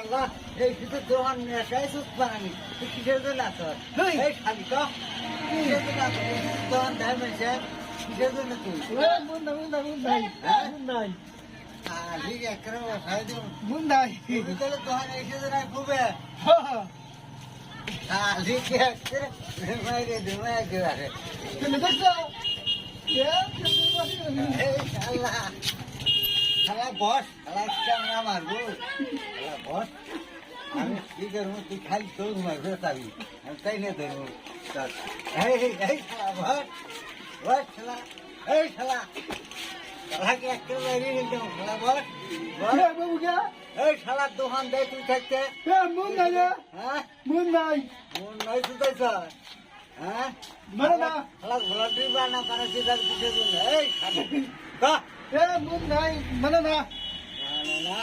আল্লাহ এই শুধু দোকান নেশায় সুস্থ বানানি তুই কিসের জন্য আসর এই খালি তো কিসের জন্য আসর দোকান দেয় মেশে কিসের জন্য তুই ঠিক একটা বসাই দেব তাহলে দোকান এসে জন্য খুবই খালি কি একটা মাইরে দেবে একেবারে এই শালা শালা বস শালা ক্যামেরা মারবো শালা বস আমি কি করবো তুই খালি তোর মারবে তাবি আমি তাই না ধরবো এই শালা বস বস শালা এই শালা শালাকে একটা বাইরে নিতে শালা বস এই শালার দোকান দেয় তুই থাকতে হ্যাঁ মন নাই তুই তাই স্যার হ্যাঁ শালা ঘোলা দিবা না কারণ সেটার কিছু এই শালা মন নাই মানে না না